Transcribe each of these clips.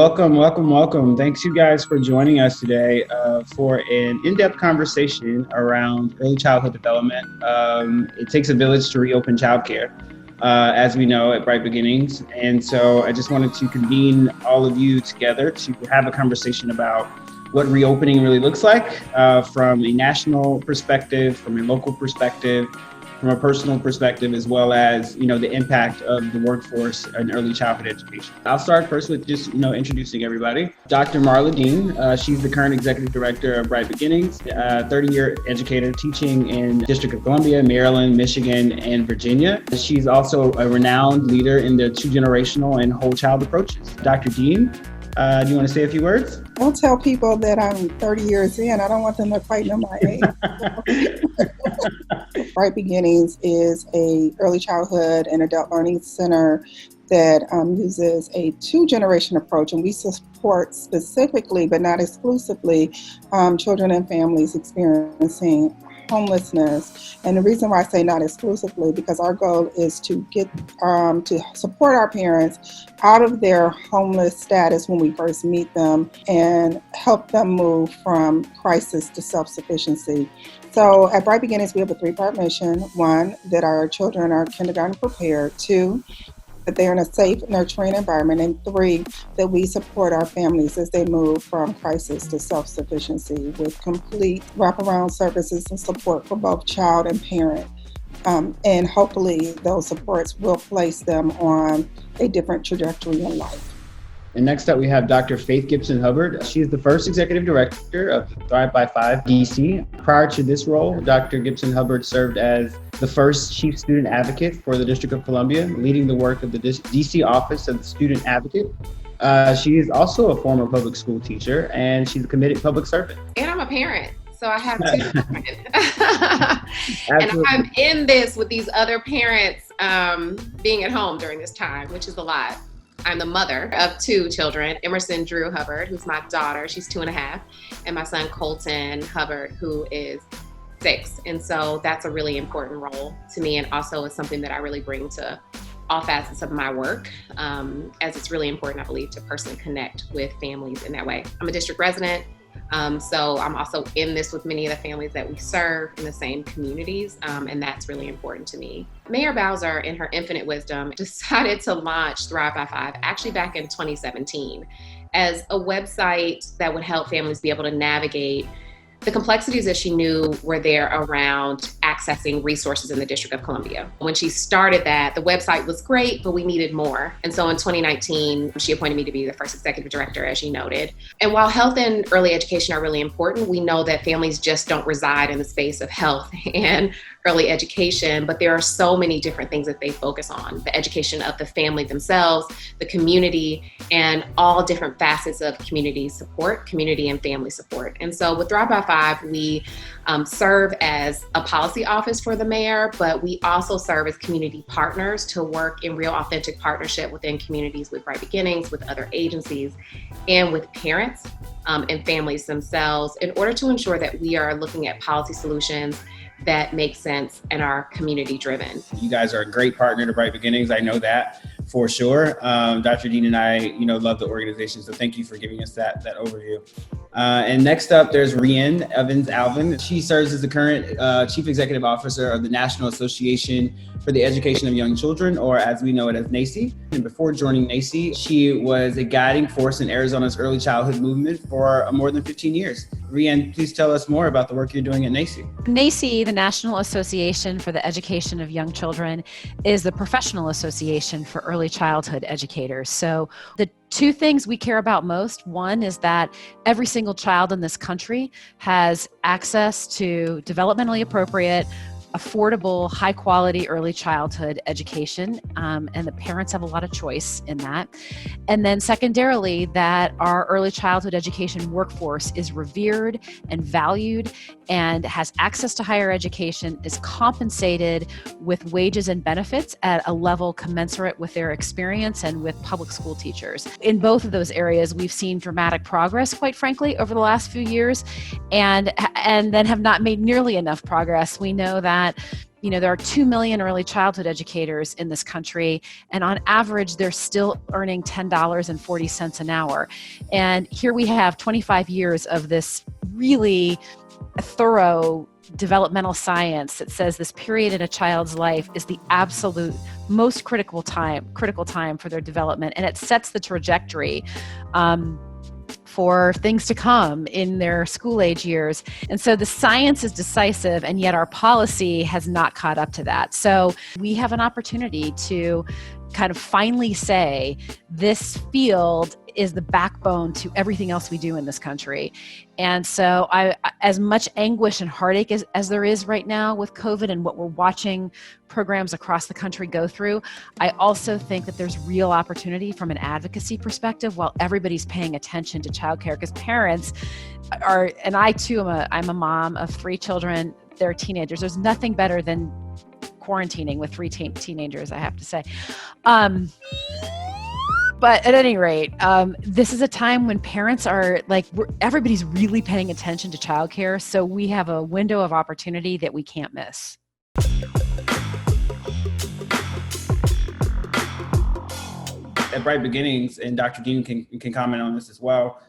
welcome. Thanks you guys for joining us today for an in-depth conversation around early childhood development. It takes a village to reopen childcare, as we know at Bright Beginnings. And so I just wanted to convene all of you together to have a conversation about what reopening really looks like from a national perspective, from a local perspective, from a personal perspective, as well as, the impact of the workforce in early childhood education. I'll start first with just, introducing everybody. Dr. Marla Dean, she's the current executive director of Bright Beginnings, 30-year educator teaching in District of Columbia, Maryland, Michigan, and Virginia. She's also a renowned leader in the two-generational and whole child approaches. Dr. Dean, do you want to say a few words? Don't tell people that I'm 30 years in. I don't want them to fight on my age. Bright Beginnings is a early childhood and adult learning center that uses a two-generation approach, and we support specifically, but not exclusively, children and families experiencing homelessness. And the reason why I say not exclusively, because our goal is to get to support our parents out of their homeless status when we first meet them and help them move from crisis to self-sufficiency. So at Bright Beginnings, we have a three-part mission. One, that our children are kindergarten prepared. Two, that they're in a safe, nurturing environment. And three, that we support our families as they move from crisis to self-sufficiency with complete wraparound services and support for both child and parent. And hopefully those supports will place them on a different trajectory in life. And next up, we have Dr. Faith Gibson Hubbard. She is the first executive director of Thrive by 5 DC. Prior to this role, Dr. Gibson Hubbard served as the first chief student advocate for the District of Columbia, leading the work of the DC office of the student advocate. She is also a former public school teacher, and she's a committed public servant. And I'm a parent. So I have two children. And I'm in this with these other parents being at home during this time, which is a lot. I'm the mother of two children, Emerson Drew Hubbard, who's my daughter, she's 2.5, and my son Colton Hubbard, who is 6. And so that's a really important role to me, and also is something that I really bring to all facets of my work, as it's really important, I believe, to personally connect with families in that way. I'm a district resident, so I'm also in this with many of the families that we serve in the same communities, and that's really important to me. Mayor Bowser, in her infinite wisdom, decided to launch Thrive by 5 actually back in 2017 as a website that would help families be able to navigate the complexities that she knew were there around accessing resources in the District of Columbia. When she started that, the website was great, but we needed more. And so in 2019, she appointed me to be the first executive director, as you noted. And while health and early education are really important, we know that families just don't reside in the space of health and early education, but there are so many different things that they focus on. The education of the family themselves, the community, and all different facets of community support, community and family support. And so with Thrive by 5, we serve as a policy office for the mayor, but we also serve as community partners to work in real authentic partnership within communities with Bright Beginnings, with other agencies, and with parents and families themselves in order to ensure that we are looking at policy solutions that make sense and are community driven. You guys are a great partner to Bright Beginnings. I know that for sure. Dr. Dean and I, love the organization. So thank you for giving us that overview. And next up, there's Rhian Allvin. She serves as the current Chief Executive Officer of the National Association for the Education of Young Children, or as we know it as NAEYC. And before joining NAEYC, she was a guiding force in Arizona's early childhood movement for more than 15 years. Rhian, please tell us more about the work you're doing at NAEYC. NAEYC, the National Association for the Education of Young Children, is the professional association for early childhood educators. So the two things we care about most, one is that every single child in this country has access to developmentally appropriate, affordable, high quality early childhood education, and the parents have a lot of choice in that. And then secondarily, that our early childhood education workforce is revered and valued and has access to higher education, is compensated with wages and benefits at a level commensurate with their experience and with public school teachers. In both of those areas, we've seen dramatic progress, quite frankly, over the last few years, and then have not made nearly enough progress. We know that there are 2 million early childhood educators in this country, and on average, they're still earning $10.40 an hour. And here we have 25 years of this really thorough developmental science that says this period in a child's life is the absolute most critical time for their development, and it sets the trajectory for things to come in their school age years. And so the science is decisive, and yet our policy has not caught up to that. So we have an opportunity to kind of finally say this field is the backbone to everything else we do in this country. And so as much anguish and heartache as there is right now with COVID and what we're watching programs across the country go through, I also think that there's real opportunity from an advocacy perspective while everybody's paying attention to childcare, because parents are, and I too I'm a mom of 3 children, they're teenagers. There's nothing better than quarantining with 3 teenagers, I have to say. But at any rate, this is a time when parents are everybody's really paying attention to childcare. So we have a window of opportunity that we can't miss. At Bright Beginnings, and Dr. Dean can comment on this as well,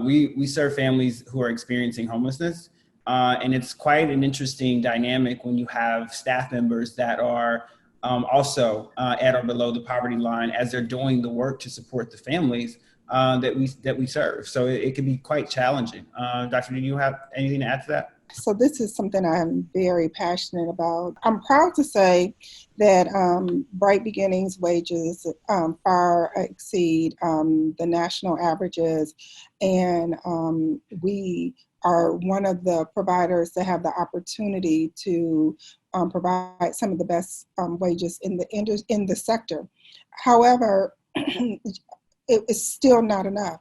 we serve families who are experiencing homelessness. And it's quite an interesting dynamic when you have staff members that are also at or below the poverty line as they're doing the work to support the families that we serve. So it can be quite challenging. Dr. Do you have anything to add to that? So this is something I'm very passionate about. I'm proud to say that Bright Beginnings wages far exceed the national averages, and we are one of the providers that have the opportunity to provide some of the best wages in the sector. However, it is still not enough.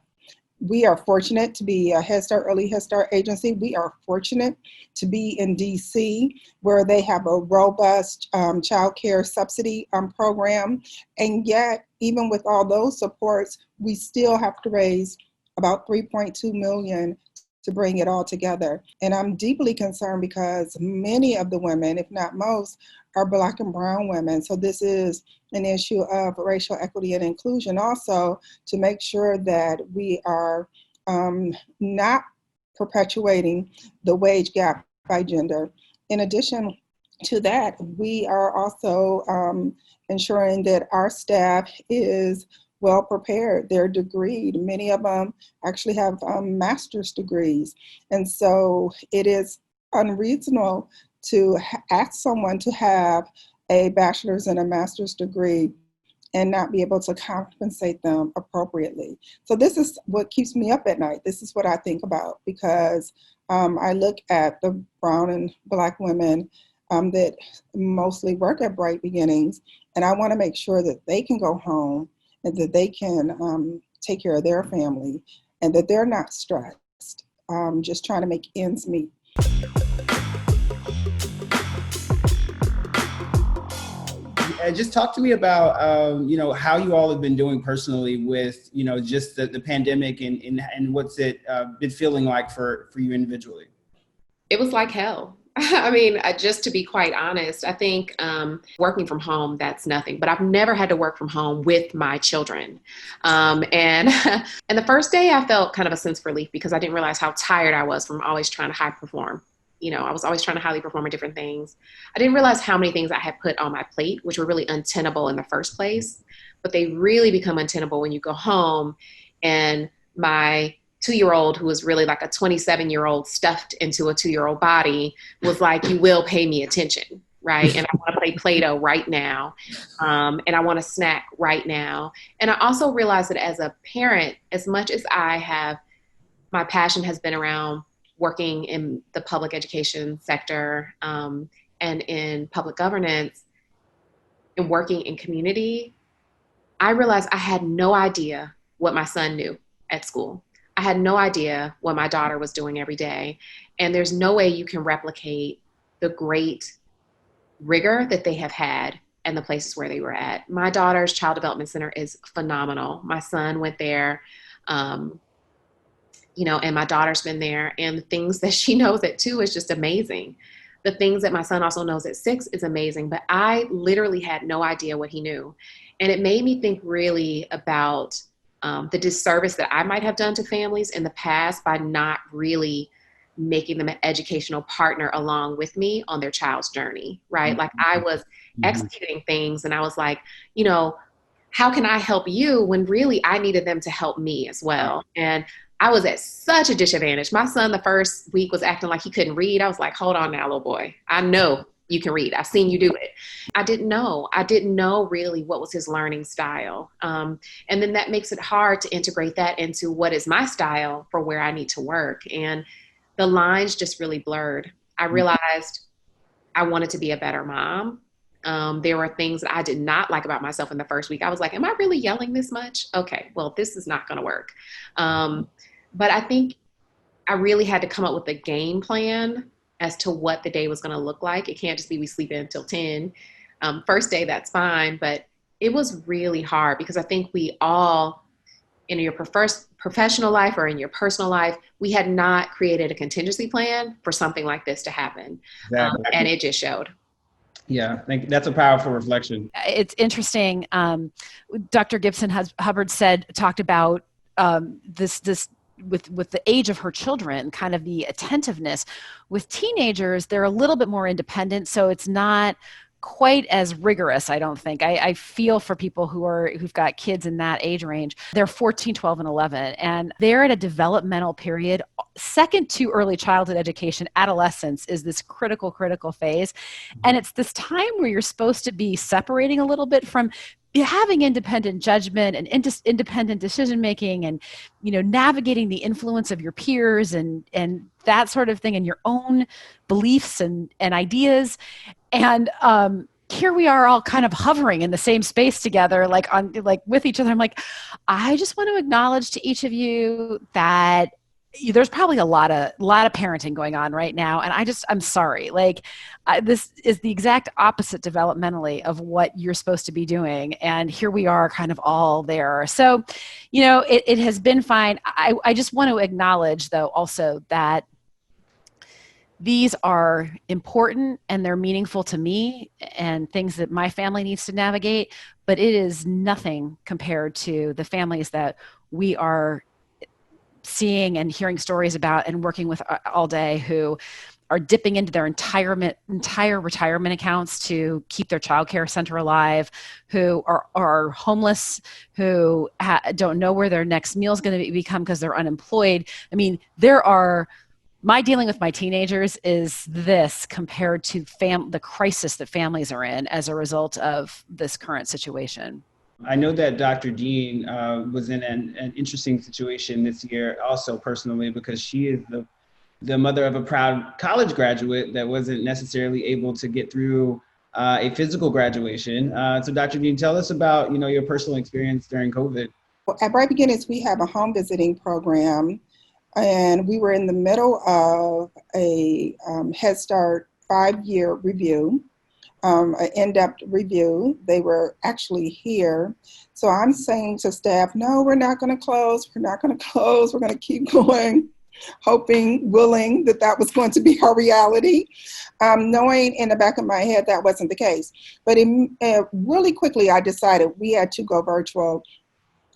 We are fortunate to be a early Head Start agency. We are fortunate to be in DC, where they have a robust child care subsidy program. And yet, even with all those supports, we still have to raise about $3.2 million to bring it all together. And I'm deeply concerned because many of the women, if not most, are Black and brown women. So this is an issue of racial equity and inclusion also, to make sure that we are not perpetuating the wage gap by gender. In addition to that, we are also ensuring that our staff is well prepared. They're degreed. Many of them actually have master's degrees. And so it is unreasonable to ask someone to have a bachelor's and a master's degree and not be able to compensate them appropriately. So this is what keeps me up at night. This is what I think about, because I look at the brown and Black women that mostly work at Bright Beginnings, and I want to make sure that they can go home and that they can take care of their family, and that they're not stressed, just trying to make ends meet. Just talk to me about, how you all have been doing personally with, just the pandemic and what's it been feeling like for you individually? It was like hell. I mean, just to be quite honest, I think working from home, that's nothing. But I've never had to work from home with my children. And the first day I felt kind of a sense of relief because I didn't realize how tired I was from always trying to high perform. I was always trying to highly perform at different things. I didn't realize how many things I had put on my plate, which were really untenable in the first place. But they really become untenable when you go home and my 2-year-old, who was really like a 27-year-old stuffed into a 2-year-old body, was like, you will pay me attention, right? And I want to play Play-Doh right now. And I want to snack right now. And I also realized that as a parent, as much as my passion has been around working in the public education sector and in public governance and working in community, I realized I had no idea what my son knew at school. I had no idea what my daughter was doing every day. And there's no way you can replicate the great rigor that they have had and the places where they were at. My daughter's Child Development Center is phenomenal. My son went there, and my daughter's been there. And the things that she knows at 2 is just amazing. the things that my son also knows at 6 is amazing, but I literally had no idea what he knew. And it made me think really about the disservice that I might have done to families in the past by not really making them an educational partner along with me on their child's journey, right? Like I was executing things and I was like, how can I help you when really I needed them to help me as well? And I was at such a disadvantage. My son, the first week, was acting like he couldn't read. I was like, hold on now, little boy. I know you can read. I've seen you do it. I didn't know really what was his learning style. And then that makes it hard to integrate that into what is my style for where I need to work. And the lines just really blurred. I realized I wanted to be a better mom. There were things that I did not like about myself in the first week. I was like, am I really yelling this much? Okay, well, this is not going to work. But I think I really had to come up with a game plan as to what the day was going to look like. It can't just be we sleep in until 10. First day, that's fine. But it was really hard because I think we all, in your professional life or in your personal life, we had not created a contingency plan for something like this to happen. Exactly. And it just showed. Yeah, I think that's a powerful reflection. It's interesting. Dr. Gibson Hubbard talked about this with the age of her children, kind of the attentiveness. With teenagers, they're a little bit more independent, so it's not quite as rigorous, I don't think. I feel for people who've got kids in that age range. They're 14, 12, and 11, and they're at a developmental period. Second to early childhood education, adolescence is this critical phase. And it's this time where you're supposed to be separating a little bit from having independent judgment and independent decision-making and, navigating the influence of your peers and that sort of thing and your own beliefs and ideas. And here we are all kind of hovering in the same space together, like with each other. I'm like, I just want to acknowledge to each of you that there's probably a lot of parenting going on right now. And I'm sorry, this is the exact opposite developmentally of what you're supposed to be doing. And here we are kind of all there. So, it has been fine. I just want to acknowledge though, also that these are important and they're meaningful to me and things that my family needs to navigate, but it is nothing compared to the families that we are seeing and hearing stories about and working with all day who are dipping into their entire retirement accounts to keep their childcare center alive, who are homeless, who don't know where their next meal is going to become because they're unemployed. I mean, my dealing with my teenagers is this compared to the crisis that families are in as a result of this current situation. I know that Dr. Dean was in an interesting situation this year also personally because she is the mother of a proud college graduate that wasn't necessarily able to get through a physical graduation. So Dr. Dean, tell us about, your personal experience during COVID. Well, at Bright Beginnings, we have a home visiting program. And we were in the middle of a Head Start 5-year review, an in-depth review. They were actually here. So I'm saying to staff, no, we're not going to close. We're not going to close. We're going to keep going, hoping, willing that was going to be our reality, knowing in the back of my head that wasn't the case. But really quickly, I decided we had to go virtual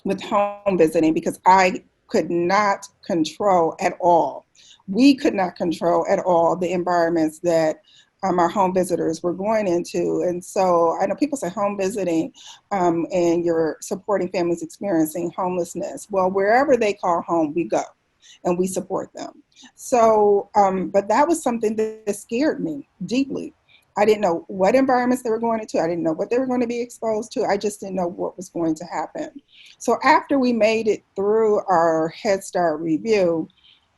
with home visiting because I could not control at all. We could not control at all the environments that our home visitors were going into. And so I know people say home visiting and you're supporting families experiencing homelessness. Well, wherever they call home, we go and we support them. So, but that was something that scared me deeply. I didn't know what environments they were going into. I didn't know what they were going to be exposed to. I just didn't know what was going to happen. So after we made it through our Head Start review,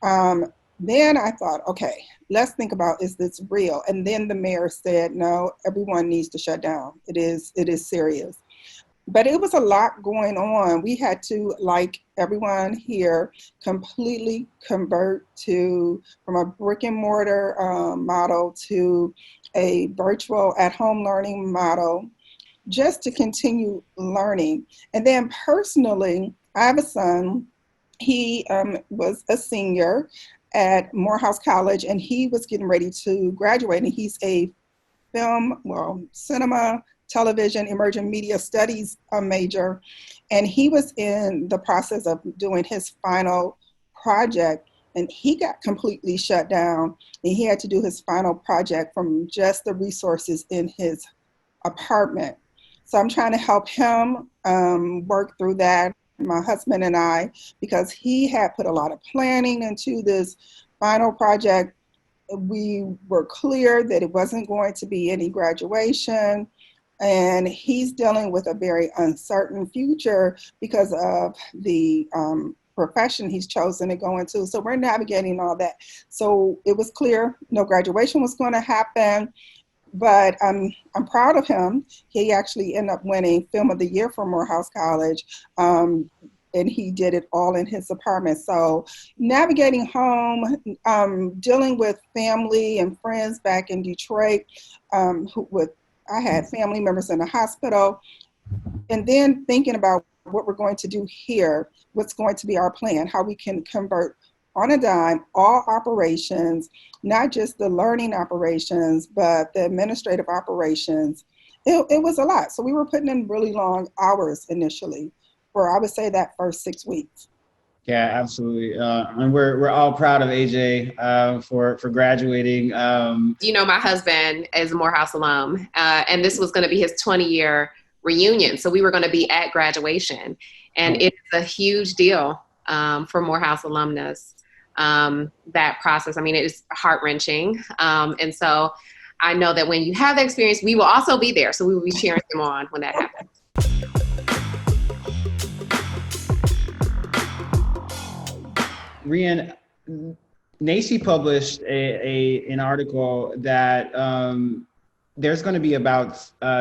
then I thought, okay, let's think about, is this real? And then the mayor said, no, everyone needs to shut down. It is serious. But it was a lot going on. We had to, like everyone here, completely convert from a brick and mortar model to a virtual at-home learning model just to continue learning. And then personally, I have a son. He was a senior at Morehouse College, and he was getting ready to graduate, and he's a cinema, television, emerging media studies major, and he was in the process of doing his final project, and he got completely shut down, and he had to do his final project from just the resources in his apartment. So I'm trying to help him work through that, my husband and I, because he had put a lot of planning into this final project. We were clear that it wasn't going to be any graduation, and he's dealing with a very uncertain future because of the profession he's chosen to go into. So we're navigating all that. So it was clear no graduation was going to happen. But I'm proud of him. He actually ended up winning Film of the Year for Morehouse College, and he did it all in his apartment. So navigating home, dealing with family and friends back in Detroit, I had family members in the hospital, and then thinking about what we're going to do here, what's going to be our plan, how we can convert on a dime all operations, not just the learning operations, but the administrative operations. It was a lot. So we were putting in really long hours initially for, I would say, that first 6 weeks. Yeah, absolutely. And we're all proud of AJ for graduating. My husband is a Morehouse alum, and this was going to be his 20-year reunion. So we were going to be at graduation, and it's a huge deal for Morehouse alumnus. That process, it is heart-wrenching. And so I know that when you have that experience, we will also be there. So we will be cheering them on when that happens. Rhian, NAEYC published an article that there's going to be about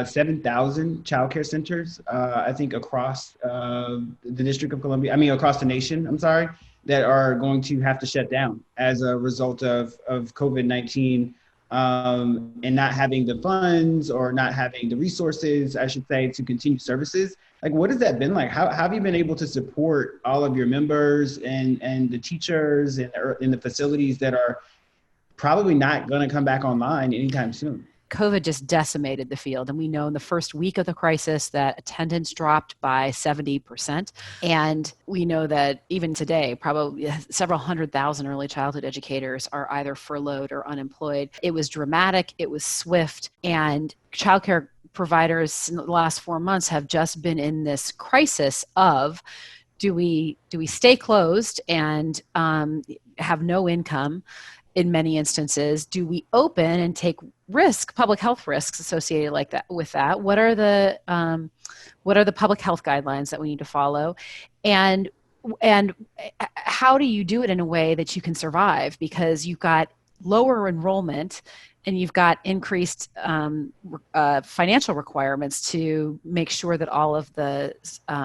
7,000 childcare centers, I think, across the District of Columbia, across the nation, that are going to have to shut down as a result of COVID-19 and not having the funds or not having the resources, I should say, to continue services. Like, what has that been like? How have you been able to support all of your members and the teachers and the facilities that are probably not going to come back online anytime soon? COVID just decimated the field. And we know in the first week of the crisis that attendance dropped by 70%. And we know that even today, probably several 100,000 early childhood educators are either furloughed or unemployed. It was dramatic. It was swift. And childcare providers in the last 4 months have just been in this crisis of, do we stay closed and have no income? In many instances, do we open and take public health risks associated with that? What are the public health guidelines that we need to follow? And how do you do it in a way that you can survive? Because you've got lower enrollment and you've got increased financial requirements to make sure that all of the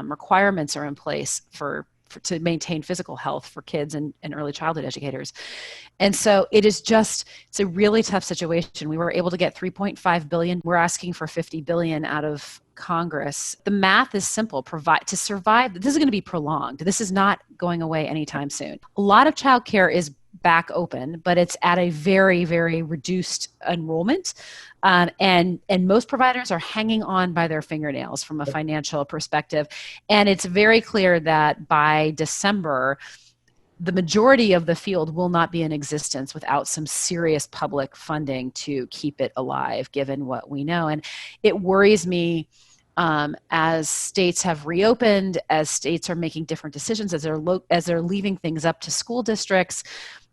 requirements are in place to maintain physical health for kids and early childhood educators. And so it's a really tough situation. We were able to get $3.5 billion. We're asking for $50 billion out of Congress. The math is simple. To survive, this is going to be prolonged. This is not going away anytime soon. A lot of childcare is back open, but it's at a very, very reduced enrollment. And most providers are hanging on by their fingernails from a financial perspective. And it's very clear that by December, the majority of the field will not be in existence without some serious public funding to keep it alive, given what we know. And it worries me as states have reopened, as states are making different decisions, as they're leaving things up to school districts.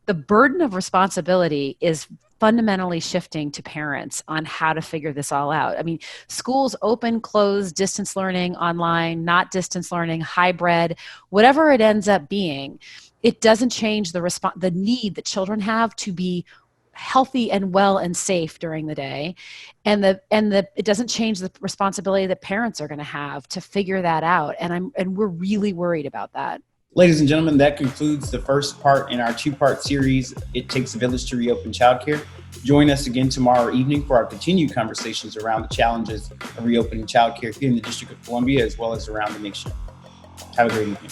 The burden of responsibility is fundamentally shifting to parents on how to figure this all out. Schools open, close, distance learning, online, not distance learning, hybrid, whatever it ends up being, it doesn't change the need that children have to be healthy and well and safe during the day. And it doesn't change the responsibility that parents are going to have to figure that out. And we're really worried about that. Ladies and gentlemen, that concludes the first part in our 2-part series, It Takes a Village to Reopen Childcare. Join us again tomorrow evening for our continued conversations around the challenges of reopening childcare here in the District of Columbia, as well as around the nation. Have a great evening.